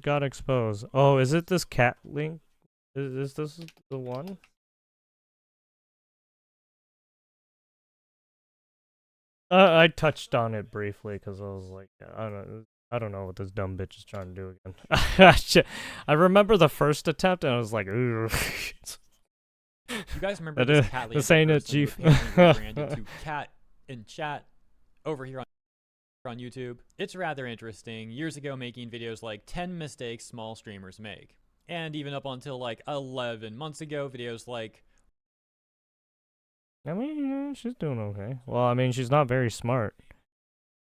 got exposed. Oh, is it this cat link? Is this the one? I touched on it briefly because I was like, I don't know what this dumb bitch is trying to do again. I remember the first attempt and I was like, ooh. You guys remember this cat lady this ain't it, person who Chief. apparently rebranded to Cat in Chat over here on YouTube? It's rather interesting. Years ago, making videos like 10 mistakes small streamers make. And even up until like 11 months ago, videos like... I mean, yeah, she's doing okay. Well, I mean, she's not very smart.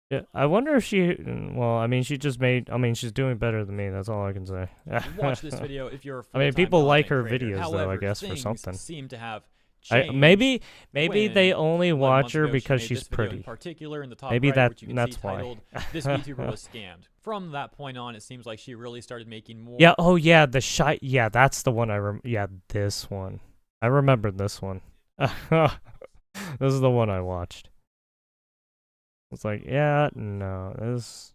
Yeah, I wonder if she. Well, I mean, she just made. I mean, she's doing better than me. That's all I can say. Watch this video if you're a I mean, full-time people like her content creator. videos However, though. I guess for things something. seem to have I changed. maybe when they only 11 watch months her ago, she because made she's this video pretty. in particular in the top Maybe right, which you can that's see why. titled, "This VTuber was scammed." From that point on, it seems like she really started making more. Yeah. Oh yeah. The shy. Yeah, that's the one. Yeah, this one. I remember this one. This is the one I watched. It's like, yeah, no, this.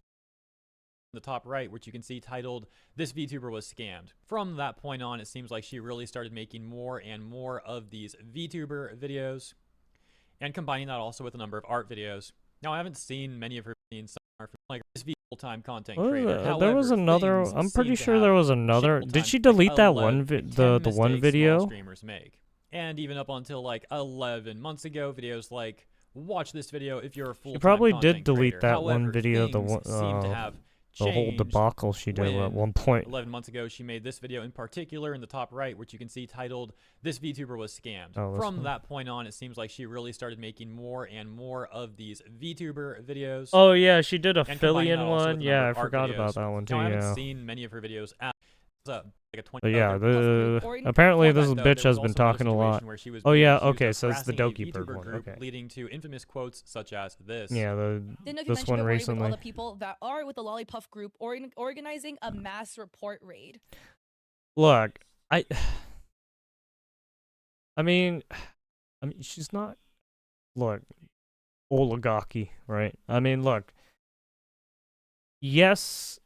The top right, which you can see titled, "This VTuber was scammed." From that point on, it seems like she really started making more and more of these VTuber videos, and combining that also with a number of art videos. Now, I haven't seen many of her scenes, like this full-time content creator. However, there was another. things I'm pretty seem to sure have there was another. changed Did she over time, delete that like one 10 the one mistakes small video? streamers make. And even up until like 11 months ago, videos like, "Watch this video if you're a full-time She probably content did delete creator." that However, one video. The things one, seem to have the whole changed debacle she did at one point. 11 months ago, she made this video in particular in the top right, which you can see titled, "This VTuber was scammed." Oh, From that point on, it seems like she really started making more and more of these VTuber videos. Oh yeah, she did a and combining that Fillion also with one. a Yeah, number I of art forgot videos. about that one too. Now, I Yeah. haven't seen many of her videos. Like a 20 But yeah, other apparently before this that, though, bitch there has was been also another talking a lot. situation where she was Oh being yeah, accused okay, of so it's the harassing a Doki Bird VTuber one. group, Okay. leading to infamous quotes such as this. Yeah, Didn't know if you this mentioned one it already recently. with all the people that are with the Lollipop group organizing a mass report raid. Look, I mean, she's not. Look, oligarchy, right? I mean, look. Yes,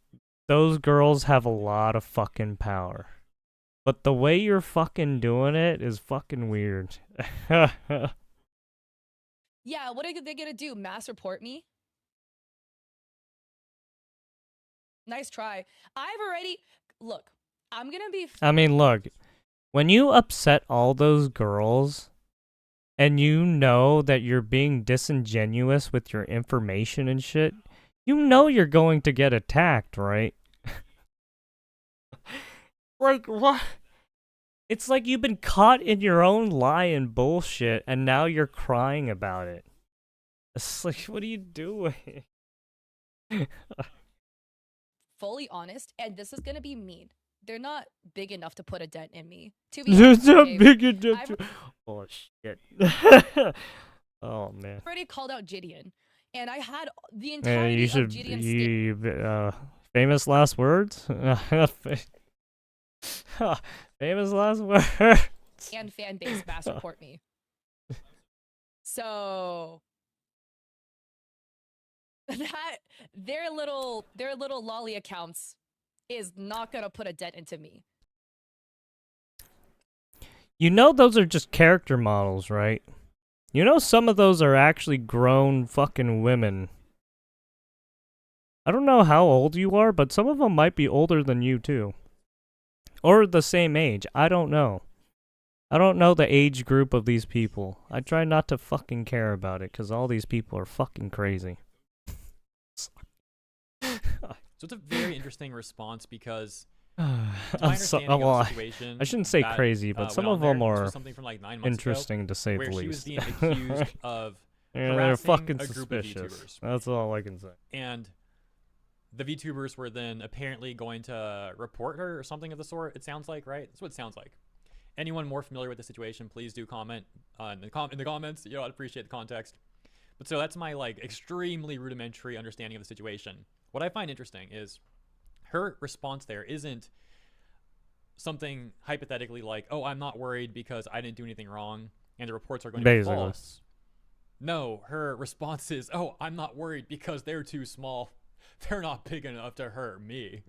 those girls have a lot of fucking power. But the way you're fucking doing it is fucking weird. Yeah, what are they gonna do? Mass report me? Nice try. I've already... Look, I'm gonna be... I mean, look. When you upset all those girls, and you know that you're being disingenuous with your information and shit, you know you're going to get attacked, right? Like, what? It's like you've been caught in your own lie and bullshit, and now you're crying about it. It's like, what are you doing? fully honest, and this is gonna be mean. They're not big enough to put a dent in me. To be honest, They're okay? not big enough to... Oh, shit. Oh, man. I already called out Gideon, and I had the Yeah, entirety you of should... Gideon's famous last words? Famous last words. and fan base mass report me. So that their little lolly accounts is not gonna put a dent into me. You know those are just character models, right? You know some of those are actually grown fucking women. I don't know how old you are, but some of them might be older than you too. Or the same age. I don't know. I don't know the age group of these people. I try not to fucking care about it, because all these people are fucking crazy. So it's a very interesting response because I'm so, well, I shouldn't say that, crazy, but some went of on them there, are this was something from like 9 months interesting ago, to say where the she was least. being accused of Yeah, they're harassing fucking a group of suspicious. VTubers. That's all I can say. And the VTubers were then apparently going to report her or something of the sort. It sounds like, right? That's what it sounds like. Anyone more familiar with the situation, please do comment in the comments. You know, I'd appreciate the context. But so that's my like extremely rudimentary understanding of the situation. What I find interesting is her response there isn't something hypothetically like, "Oh, I'm not worried because I didn't do anything wrong and the reports are going to be false." No, her response is, "Oh, I'm not worried because they're too small. They're not big enough to hurt me."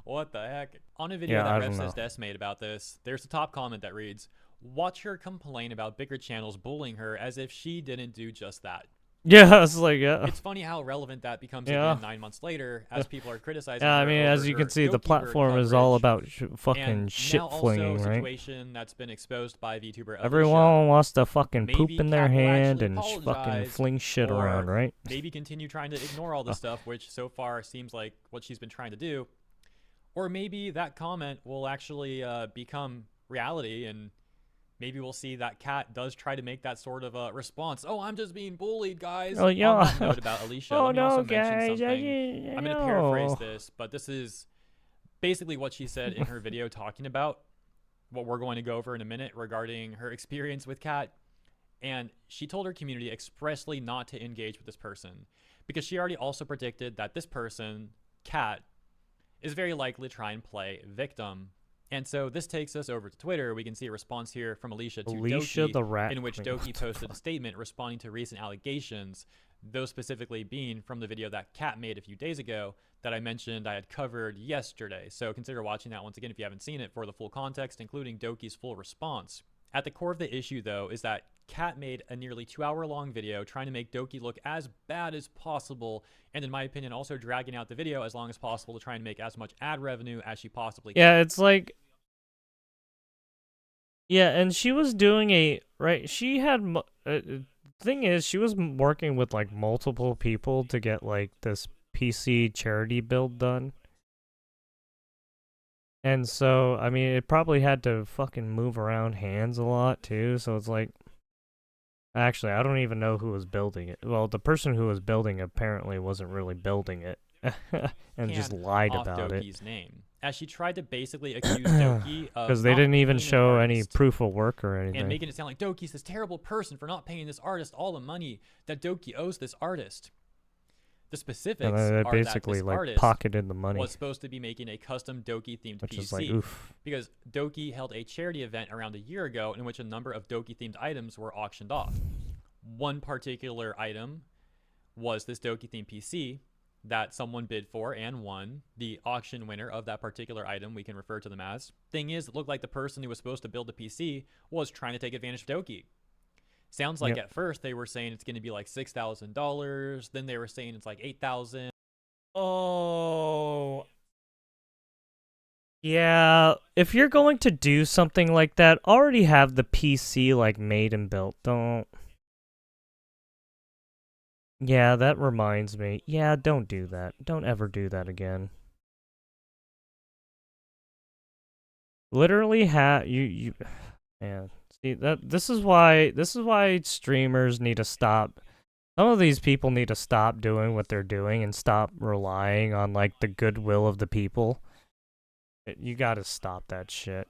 What the heck? On a video Yeah, I that don't Rev Says know. Des made about this, there's a top comment that reads, "Watch her complain about bigger channels bullying her as if she didn't do just that." Yeah, it's like, yeah. It's funny how relevant that becomes Yeah. again 9 months later as people are criticizing Yeah, I her mean, over as you her can see, the Doki platform is all about fucking and shit now also flinging, a right? situation that's been exposed by VTuber Alicia. Everyone wants to fucking poop Maybe in their Kat will hand actually and fucking apologize, fling shit around, or right? maybe continue trying to ignore all this stuff, which so far seems like what she's been trying to do. Or maybe that comment will actually become reality, and maybe we'll see that Kat does try to make that sort of a response. Oh, I'm just being bullied, guys. Oh, yeah. On that note about Alicia, Oh let me also no, mention guys! something. I'm going to paraphrase this, but this is basically what she said in her video talking about what we're going to go over in a minute regarding her experience with Kat. And she told her community expressly not to engage with this person because she already also predicted that this person, Kat, is very likely to try and play victim. And so this takes us over to Twitter. We can see a response here from Alicia to Alicia Doki, the rat in which queen. Doki posted a statement responding to recent allegations, those specifically being from the video that Kat made a few days ago that I mentioned I had covered yesterday. So consider watching that once again if you haven't seen it for the full context, including Doki's full response. At the core of the issue, though, is that Kat made a nearly 2-hour-long video trying to make Doki look as bad as possible, and in my opinion, also dragging out the video as long as possible to try and make as much ad revenue as she possibly can. Yeah, it's like, yeah, and she was doing a right. She had thing is, she was working with like multiple people to get like this PC charity build done. And so, I mean, it probably had to fucking move around hands a lot too. So it's like, actually, I don't even know who was building it. Well, the person who was building it apparently wasn't really building it, and just lied off about Doki's it. name, as she tried to basically accuse Doki of Because they not didn't even paying an show any artist proof of work or anything. and making it sound like Doki's this terrible person for not paying this artist all the money that Doki owes this artist. The specifics And they are basically that this like artist pocketed the money, was supposed to be making a custom Doki themed which PC, is like, oof. because Doki held a charity event around a year ago in which a number of Doki themed items were auctioned off. One particular item was this Doki themed PC that someone bid for and won. The auction winner of that particular item, we can refer to them as. Thing is, it looked like the person who was supposed to build the PC was trying to take advantage of Doki. Sounds like at first they were saying it's going to be like $6,000. Then they were saying it's like $8,000. Oh. Yeah, if you're going to do something like that, already have the PC like made and built. Don't. Yeah, that reminds me. Yeah, don't do that. Don't ever do that again. Literally you man. See that this is why streamers need to stop. Some of these people need to stop doing what they're doing and stop relying on like the goodwill of the people. You got to stop that shit.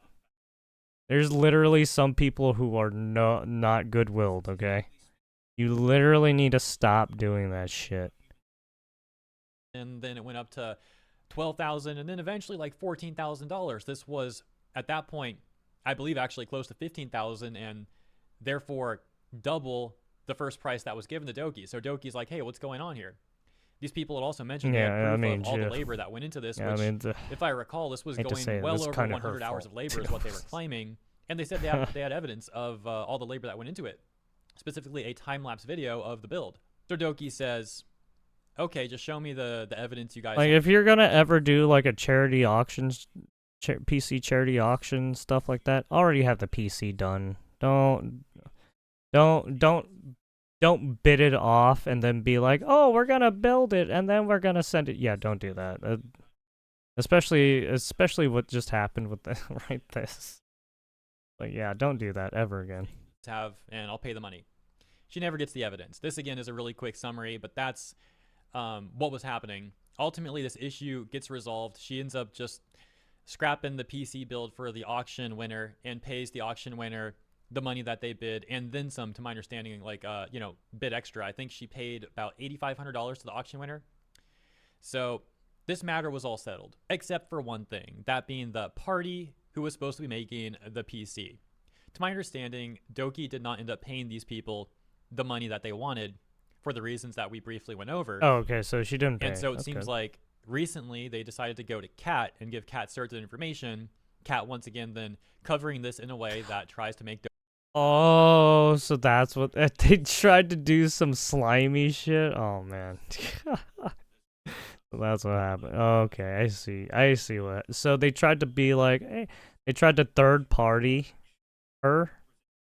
There's literally some people who are not good-willed, okay? You literally need to stop doing that shit. And then it went up to $12,000 and then eventually like $14,000. This was at that point, I believe, actually close to $15,000 and therefore double the first price that was given to Doki. So Doki's like, hey, what's going on here? These people had also mentioned they had proof of all the labor that went into this, which, if I recall, this was going well over 100 hours of labor is what they were claiming. And they said they had evidence of all the labor that went into it, specifically a time-lapse video of the build. So Doki says, okay, just show me the evidence you guys like have. If you're going to ever do like a charity auctions, PC charity auction, stuff like that, already have the PC done. Don't bid it off and then be like, oh, we're gonna build it and then we're gonna send it. Yeah, don't do that. Especially what just happened with the this. Like, yeah, don't do that ever again. And I'll pay the money. She never gets the evidence. This again is a really quick summary, but that's what was happening. Ultimately, this issue gets resolved. She ends up just scrapping the PC build for the auction winner and pays the auction winner the money that they bid and then some, to my understanding, like bid extra. I think she paid about $8,500 to the auction winner. So this matter was all settled except for one thing, that being the party who was supposed to be making the PC. To my understanding, Doki did not end up paying these people the money that they wanted for the reasons that we briefly went over. Oh, okay, so she didn't pay. And so it seems like Recently, they decided to go to Kat and give Kat certain information. Kat once again then covering this in a way that tries to make Oh, so that's what they tried to do, some slimy shit. Oh man. That's what happened. Okay, I see. I see what. So they tried to be like, hey, they tried to third party her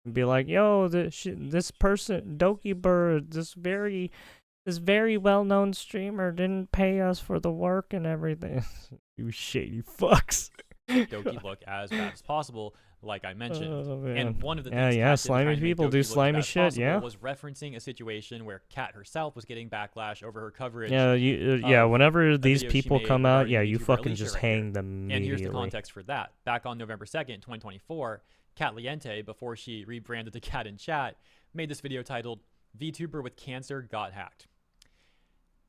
and be like, yo, this person, Doki Bird, this very well known streamer didn't pay us for the work and everything. You shady fucks. Doki look as bad as possible, like I mentioned. Oh, And one of the yeah, things yeah, Kat did to slimy try and make people Doki do look as slimy bad as shit, possible yeah. was referencing a situation where Kat herself was getting backlash over her coverage. Yeah, yeah. Whenever these video she people made come out, regarding yeah, you VTuber fucking Alicia just right here. hang them And immediately. here's the context for that. Back on November 2nd, 2024, Kat Liente, before she rebranded to Kat in Chat, made this video titled, VTuber with Cancer Got Hacked.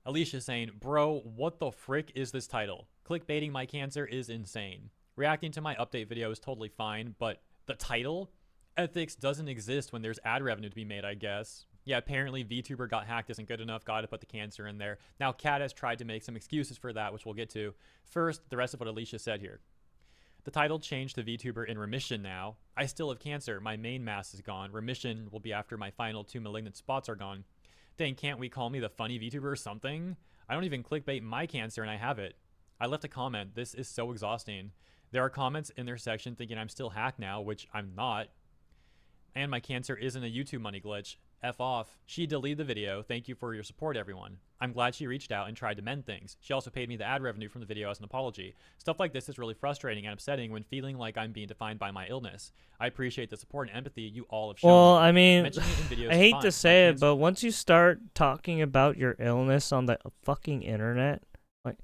Alicia saying, bro, what the frick is this title? Clickbaiting my cancer is insane. Reacting to my update video is totally fine, but the title? Ethics doesn't exist when there's ad revenue to be made, I guess. Yeah, apparently VTuber got hacked isn't good enough, gotta put the cancer in there. Now Kat has tried to make some excuses for that, which we'll get to. First, the rest of what Alicia said here. The title changed to VTuber in remission now. I still have cancer, my main mass is gone. Remission will be after my final 2 malignant spots are gone. Dang, can't we call me the funny VTuber or something? I don't even clickbait my cancer and I have it. I left a comment, this is so exhausting. There are comments in their section thinking I'm still hacked now, which I'm not. And my cancer isn't a YouTube money glitch. F off. She deleted the video. Thank you for your support, everyone. I'm glad she reached out and tried to mend things. She also paid me the ad revenue from the video as an apology. Stuff like this is really frustrating and upsetting when feeling like I'm being defined by my illness. I appreciate the support and empathy you all have shown Well, me. I mean, Mentioning it in videos I is hate fine. to say it, but once you start talking about your illness on the fucking internet, like,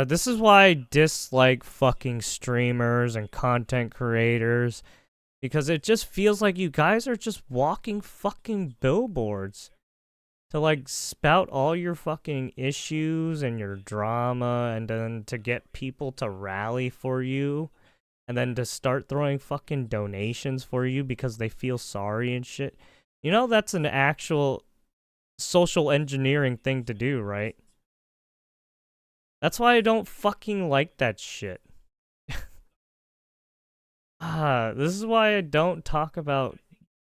this is why I dislike fucking streamers and content creators, because it just feels like you guys are just walking fucking billboards to like spout all your fucking issues and your drama, and then to get people to rally for you, and then to start throwing fucking donations for you because they feel sorry and shit. You know that's an actual social engineering thing to do, right? That's why I don't fucking like that shit. This is why I don't talk about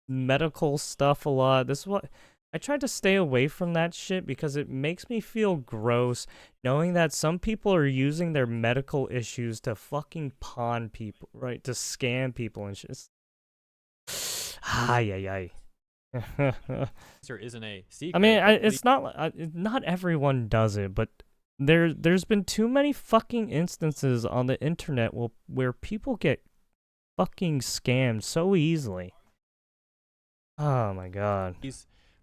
medical stuff a lot. This is what I try to stay away from that shit because it makes me feel gross knowing that some people are using their medical issues to fucking pawn people, right? To scam people and shit. Ay. Cancer isn't a secret. I mean, it's not everyone does it, but there's been too many fucking instances on the internet where people get fucking scammed so easily. Oh my god.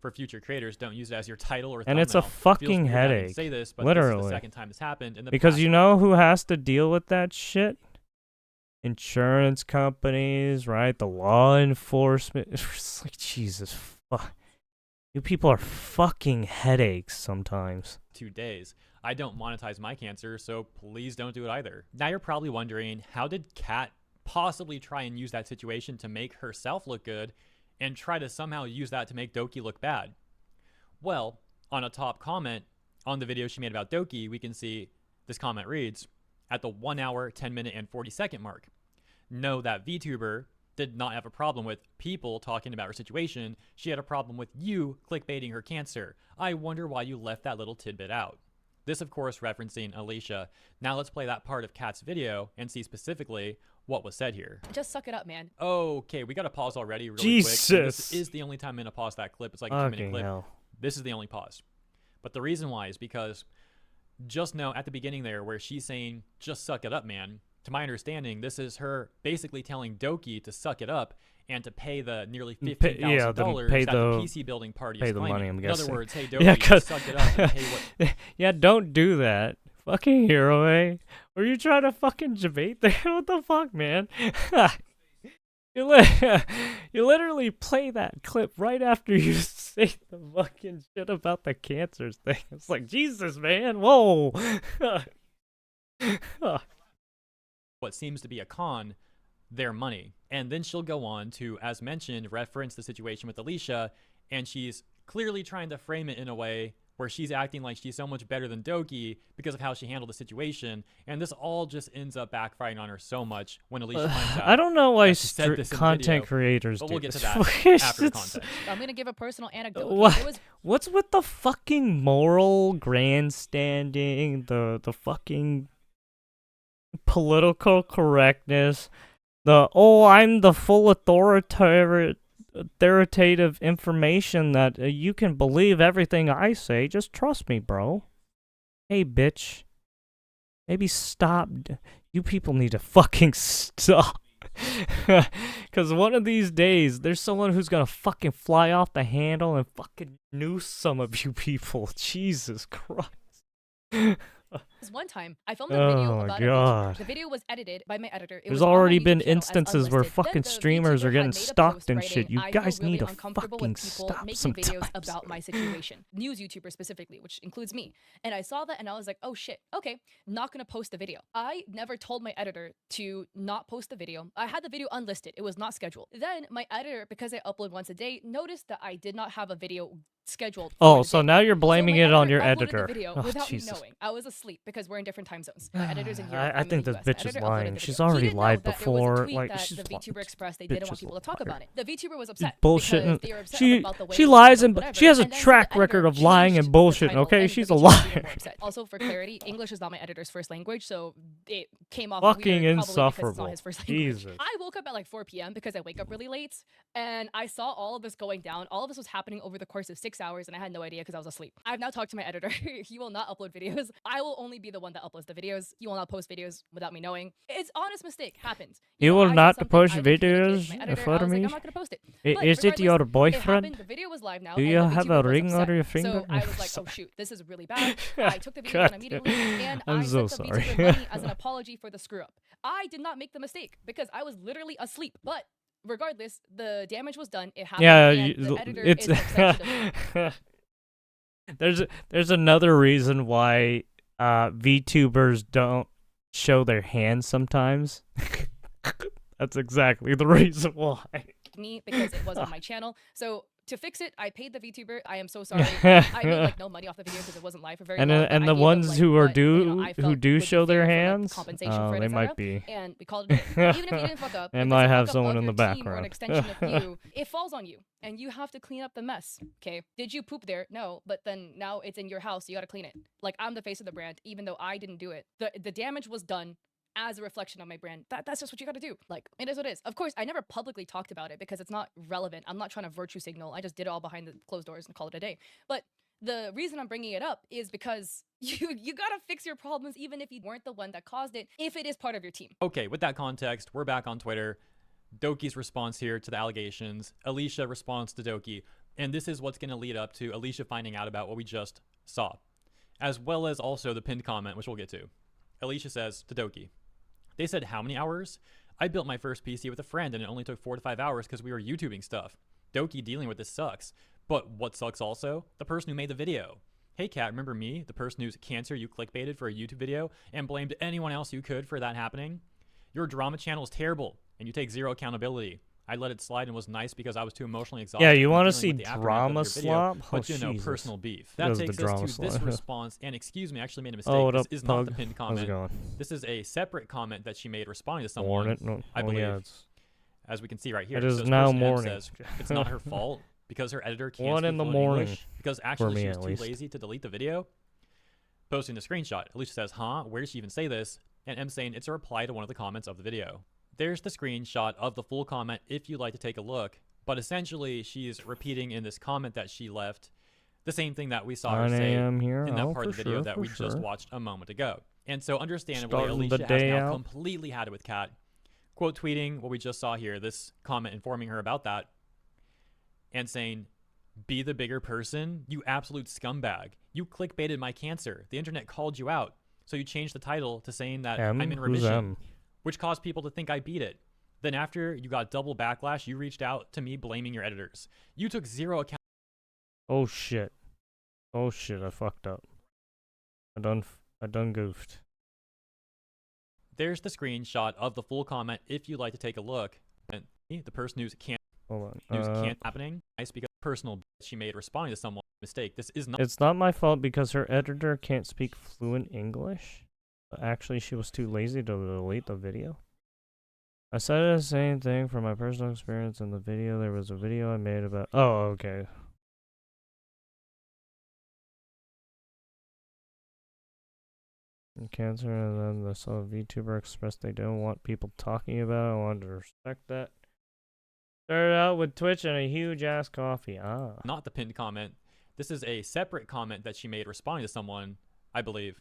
For future creators, don't use it as your title or And thumbnail. it's a fucking headache. Say this, but literally. This is the second time this happened in the because past. You know who has to deal with that shit? Insurance companies, right? The law enforcement. It's like, Jesus fuck. You people are fucking headaches sometimes. 2 days. I don't monetize my cancer, so please don't do it either. Now you're probably wondering, how did Kat possibly try and use that situation to make herself look good and try to somehow use that to make Doki look bad? Well, on a top comment on the video she made about Doki, we can see this comment reads, at the 1 hour, 10 minute, and 40-second mark. Know that VTuber did not have a problem with people talking about her situation. She had a problem with you clickbaiting her cancer. I wonder why you left that little tidbit out. This, of course, referencing Alicia. Now let's play that part of Kat's video and see specifically what was said here. Just suck it up, man. Okay, we got to pause already really Jesus. quick. This is the only time I'm going to pause that clip. It's like a 2-minute clip. Hell. This is the only pause. But the reason why is because just know at the beginning there where she's saying, just suck it up, man. To my understanding, this is her basically telling Doki to suck it up and to pay the nearly $15,000 that the PC building party is claiming. Money, I'm guessing. In other words, hey Doki, just suck it up and pay what... Yeah, don't do that. Fucking hero, eh? Were you trying to fucking debate there? What the fuck, man? You literally play that clip right after you say the fucking shit about the cancers thing. It's like, Jesus, man, whoa. What seems to be a con, their money. And then she'll go on to, as mentioned, reference the situation with Alicia, and she's clearly trying to frame it in a way where she's acting like she's so much better than Doki because of how she handled the situation, and this all just ends up backfiring on her so much when Alicia finds out. I don't know why that she said this in the content video, creaters but do we'll get to this. that It's after the just- context. I'm gonna give a personal anecdote. What? It was What's with the fucking moral grandstanding, the fucking political correctness, I'm the full authoritative information that you can believe everything I say. Just trust me, bro. Hey, bitch. Maybe stop. You people need to fucking stop. Because one of these days, there's someone who's gonna fucking fly off the handle and fucking noose some of you people. Jesus Christ. one time I filmed a video Oh my about a God. VTuber. The video was edited by my editor. It There's was on my already YouTube been channel as instances where unlisted. Then fucking the streamers VTuber are had getting made a stalked post and writing, shit. You "I feel guys really need to uncomfortable fucking with people stop making sometimes. videos about my situation." News YouTubers specifically, which includes me. And I saw that and I was like, oh shit, okay, not gonna post the video. I never told my editor to not post the video. I had the video unlisted. It was not scheduled. Then my editor, because I upload once a day, noticed that I did not have a video scheduled for Oh, the so day. now you're blaming my it on editor your uploaded the editor. video Oh, without Jesus. me knowing. I was asleep because we're in different time zones. My editor's in Europe. I I'm in think the this US. My bitch is editor uploaded lying. the She's video. He already didn't know lied that there was a before. tweet Like, that she's the lying. VTuber expressed they Bitch didn't want is people a to talk liar. about it. The VTuber was upset Bullshitting. because they were upset about the way She it was lies handled, and whatever. she has a And then so track the record editor of lying changed and the bullshitting. title, Okay, and she's the a VTuber was even liar. more upset. Also, for clarity, English is not my editor's first language, so it came off Fucking weird, probably because it's insufferable. not his first language. Jesus. I woke up at like 4 p.m. because I wake up really late, and I saw all of this going down. All of this was happening over the course of 6 hours, and I had no idea because I was asleep. I've now talked to my editor. He will not upload videos. I will only be the one that uploads the videos. He will not post videos without me knowing. It's honest mistake. Happens. You know, will I said not something, post I will communicate videos with my editor. for I was me? like, I'm not gonna post it. But Is it regardless, your it happened. boyfriend? The video was live now. Do and you the have VTuber a was ring upset. on your finger? So I was like, oh shoot, this is really bad. I took the video God down immediately, and I'm I so sent the sorry. VTuber money as an apology for the screw up. I did not make the mistake because I was literally asleep. But regardless, the damage was done. It happened. Yeah, and the editor it's is upset she doesn't. there's another reason why VTubers don't show their hands sometimes. That's exactly the reason why. Me because it was on my channel. So to fix it, I paid the VTuber. I am so sorry. I made like no money off the video because it wasn't live for very And long. the but I gave them, ones like, who are what, you know, I felt who do would be show their fair for, like, hands, compensation for it, they et might cetera. be. And we called it a day. Even if you didn't fuck up, They if might it's a have fuck up someone of in your the team or an background. extension of you, it falls on you, and you have to clean up the mess. Okay? Did you poop there? No, but then now it's in your house, so you got to clean it. Like, I'm the face of the brand, even though I didn't do it. The damage was done as a reflection of my brand. That's just what you gotta do. Like, it is what it is. Of course, I never publicly talked about it because it's not relevant. I'm not trying to virtue signal. I just did it all behind the closed doors and called it a day. But the reason I'm bringing it up is because you gotta fix your problems even if you weren't the one that caused it, if it is part of your team. Okay, with that context, we're back on Twitter. Doki's response here to the allegations. Alicia responds to Doki. And this is what's going to lead up to Alicia finding out about what we just saw, as well as also the pinned comment, which we'll get to. Alicia says to Doki, "They said how many hours? I built my first PC with a friend and it only took 4 to 5 hours because we were YouTubing stuff. Doki, dealing with this sucks. But what sucks also? The person who made the video. Hey Kat, remember me? The person whose cancer you clickbaited for a YouTube video and blamed anyone else you could for that happening? Your drama channel is terrible and you take zero accountability. I let it slide and was nice because I was too emotionally exhausted. Yeah, you want to see drama slop? But Oh, you know, Jesus. personal beef. It That was the takes drama us to this slop. response. And excuse me, I actually made a mistake. Oh, what This up, is not the Pug? pinned How's it comment. going? This is a separate comment that she made responding to someone. Warn it? No. I oh, believe. yeah, it's As we can see right here. It is this now person M morning. Says it's not her fault because her editor can't 1 speak in the fluent morning. English because actually me, she was at too least. lazy to delete the video. Posting the screenshot. Alicia says, huh? Where did she even say this? And M saying it's a reply to one of the comments of the video. There's the screenshot of the full comment if you'd like to take a look. But essentially, she's repeating in this comment that she left the same thing that we saw her 9 say a.m. here. in that Oh, part of for the video sure, that for we just sure. watched a moment ago. And so understandably, Starting the Alicia has day now out. completely had it with Kat. Quote tweeting what we just saw here, this comment informing her about that, and saying, be the bigger person, you absolute scumbag. You clickbaited my cancer. The internet called you out. So you changed the title to saying that I'm in Who's remission, M? which caused people to think I beat it. Then after you got double backlash, you reached out to me blaming your editors. You took zero account. Oh shit. Oh shit, I fucked up. I done goofed. There's the screenshot of the full comment if you'd like to take a look. And the person who's can't Hold on. happening. Nice because personal she made responding to someone's mistake. This is not It's not my fault because her editor can't speak fluent English. But actually, she was too lazy to delete the video. I said the same thing from my personal experience in the video. There was a video I made about... Oh, okay. Cancer, and then I saw a VTuber express they don't want people talking about it. I wanted to respect that. Started out with Twitch and a huge ass coffee. not the pinned comment. This is a separate comment that she made responding to someone, I believe,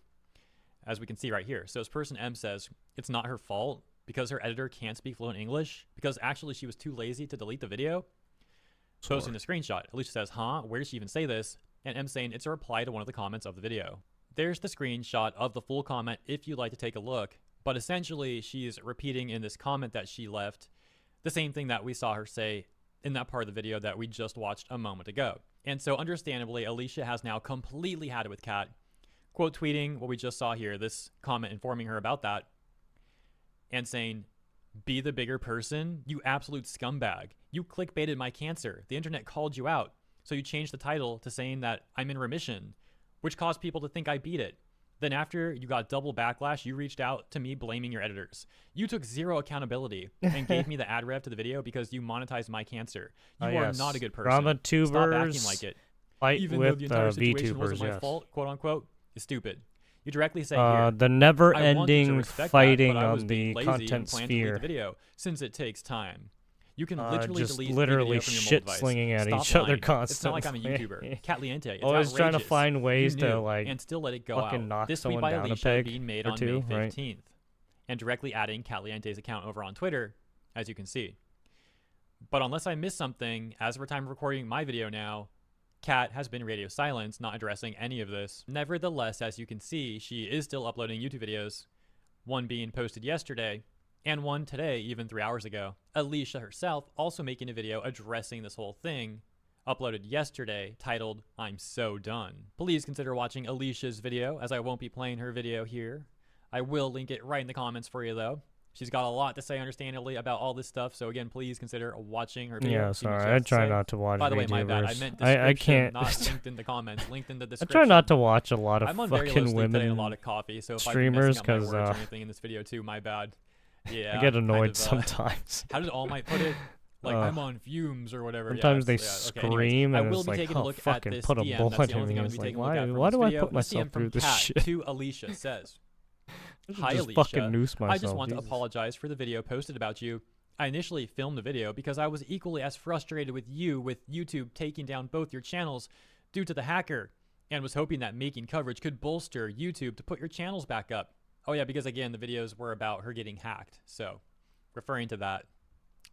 as we can see right here. So this person M says, it's not her fault because her editor can't speak fluent English because actually she was too lazy to delete the video. Posting a screenshot. Alicia says, huh? Where did she even say this? And M saying it's a reply to one of the comments of the video. There's the screenshot of the full comment if you'd like to take a look. But essentially, she's repeating in this comment that she left the same thing that we saw her say in that part of the video that we just watched a moment ago. And so understandably, Alicia has now completely had it with Kat, quote tweeting what we just saw here, this comment informing her about that, and saying, be the bigger person, you absolute scumbag. You clickbaited my cancer. The internet called you out. So you changed the title to saying that I'm in remission, which caused people to think I beat it. Then after you got double backlash, you reached out to me blaming your editors. You took zero accountability and gave me the ad rev to the video because you monetized my cancer. You are not a good person. Stop acting like it. Even though the entire situation wasn't my fault, quote unquote, is stupid. You directly say here, the never-ending fighting on the content sphere. The video since it takes time. You can literally just delete literally the video from your shit mobile slinging at device. each Stop other lying. constantly. It's not like I'm a YouTuber. Cat Liente. It's Always trying to outrageous. find ways You to knew, like and still let it go fucking out. knock This tweet someone by down a Alicia peg being made or on two, May right? 15th, and directly adding Cat Liente's account over on Twitter, as you can see. But unless I missed something, as of the time of recording my video now, Kat has been radio silence, not addressing any of this. Nevertheless, as you can see, she is still uploading YouTube videos, one being posted yesterday, and one today, even 3 hours ago. Alicia herself also making a video addressing this whole thing, uploaded yesterday, titled, I'm so done. Please consider watching Alicia's video, as I won't be playing her video here. I will link it right in the comments for you, though. She's got a lot to say, understandably, about all this stuff, so again, please consider watching her video. Yeah, sorry, I try not to watch By the way, my bad, I VTubers. meant description, I can't. not linked in the comments, linked in the I description. try not to watch a lot of I'm on very low fucking sleep today and a lot women of coffee, so if streamers I keep messing up my words because or anything in this video too, my bad. Yeah, I get annoyed kind of, sometimes. How did All Might put it? Like, I'm on fumes or whatever. Sometimes yeah, they okay, scream I and will it's be like, taking a oh, look at fucking this put a DM. bullet That's the in only me. thing I'm It's going to be like, taking a look at from why this do I video. put This myself DM from through this Kat shit? to Alicia says, Hi Just Alicia, fucking noose myself. I just want to Jesus. apologize for the video posted about you. I initially filmed the video because I was equally as frustrated with YouTube taking down both your channels due to the hacker, and was hoping that making coverage could bolster YouTube to put your channels back up. Oh yeah, because again, the videos were about her getting hacked, so referring to that.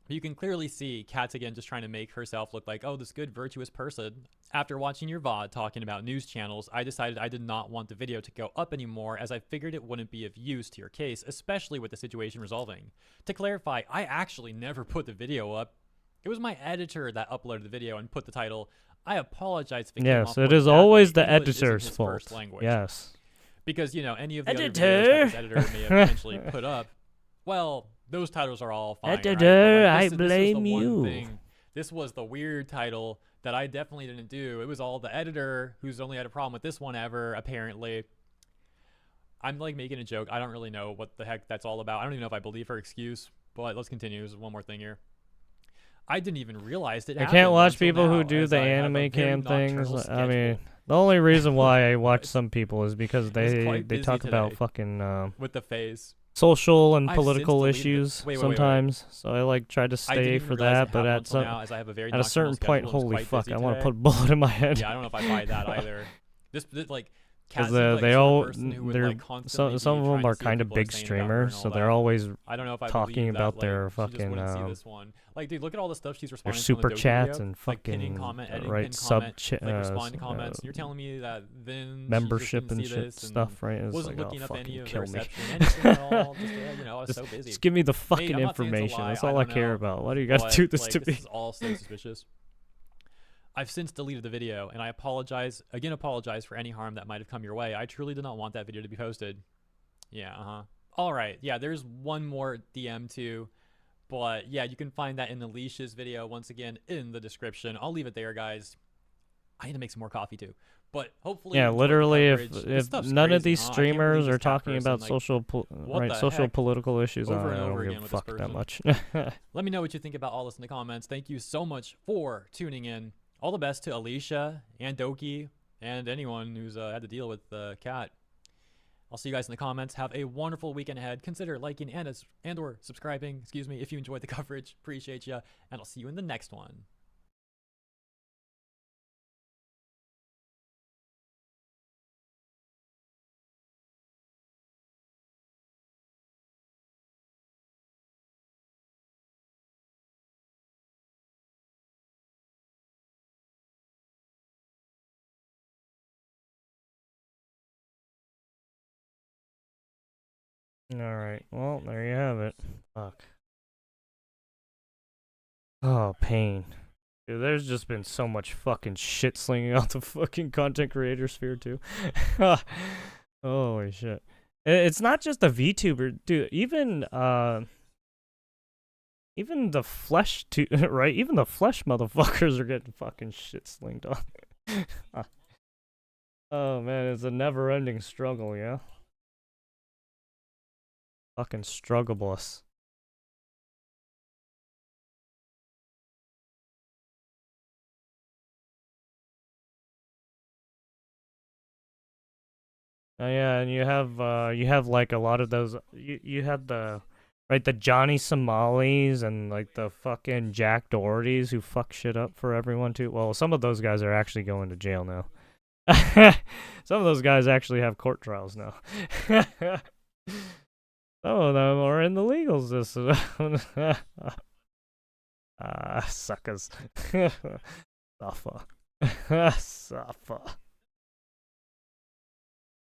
You can clearly see Kat's again just trying to make herself look like, oh, this good, virtuous person. After watching your VOD talking about news channels, I decided I did not want the video to go up anymore as I figured it wouldn't be of use to your case, especially with the situation resolving. To clarify, I actually never put the video up. It was my editor that uploaded the video and put the title. I apologize if it came off Yes, it more is badly. always the English isn't editor's his fault. first language. Yes. Because, you know, any of the other Editor. videos that this editor may have potentially put up, well, those titles are all fine. Editor, right? I blame you. This was the weird title that I definitely didn't do. It was all the editor who's only had a problem with this one ever, apparently. I'm like making a joke. I don't really know what the heck that's all about. I don't even know if I believe her excuse, but let's continue. There's one more thing here. I didn't even realize it I happened can't watch until people who now, do as the I have a anime very cam things. nocturnal I mean, schedule. the only reason why I watch some people is because they quite busy talk about today. fucking with the phase. social and I've since political deleted it. issues Wait. sometimes. So I like try to I stay didn't even for realize that, it but happened at until some now, as I have a very at a certain nocturnal point, schedule and was holy quite fuck, busy I want to today. put a bullet in my head. Yeah, I don't know if I buy that either. This like, Kat Because seems like they the sort of all person who would, they're like, constantly some of be them trying to are see what kind of people are big saying about her and streamers, all so they're that. always I don't know if I talking believe about that, their like, she just fucking, wouldn't see this one. Like, dude, look at all the stuff she's their responding to super on the Doge chats video, and like pinning fucking comment, editing right pin sub comment, like respond to comments. You're telling me that then membership she and just didn't shit see this stuff, right? It's wasn't like, looking oh, up any fucking of the kill me. reception, anything at all. Just you know, I was so busy. Just give me the fucking Maybe, I'm not saying it's a information. lie, That's I all I don't care know, about. Why do you guys but, do this like, to this me? is all so suspicious. I've since deleted the video, and I apologize for any harm that might have come your way. I truly did not want that video to be posted. Yeah, All right, yeah, there's one more DM too. But yeah, you can find that in Alicia's video once again in the description. I'll leave it there, guys. I need to make some more coffee too. But hopefully, Yeah, you enjoyed the literally, coverage. This if stuff's none of crazy, these huh? I can't believe streamers this are cat talking person, about like, social what the social heck? political issues, Over I and don't over give again a with this fuck that person. much. Let me know what you think about all this in the comments. Thank you so much for tuning in. All the best to Alicia and Doki and anyone who's had to deal with the cat. I'll see you guys in the comments. Have a wonderful weekend ahead. Consider liking and or subscribing, excuse me, if you enjoyed the coverage. Appreciate you. And I'll see you in the next one. Alright, well, there you have it. Fuck. Oh, pain. Dude, there's just been so much fucking shit slinging out the fucking content creator sphere, too. Holy shit. It's not just the VTuber, dude. Even the flesh, right? Even the flesh motherfuckers are getting fucking shit slinged on. Oh, man, it's a never-ending struggle, yeah? Fucking struggle bus. Oh yeah, and you have like a lot of those. You had the right the Johnny Somalis and like the fucking Jack Dohertys who fuck shit up for everyone too. Well, some of those guys are actually going to jail now. Some of those guys actually have court trials now. Some of them are in the legal system. Suckers. Suffer. Suffer.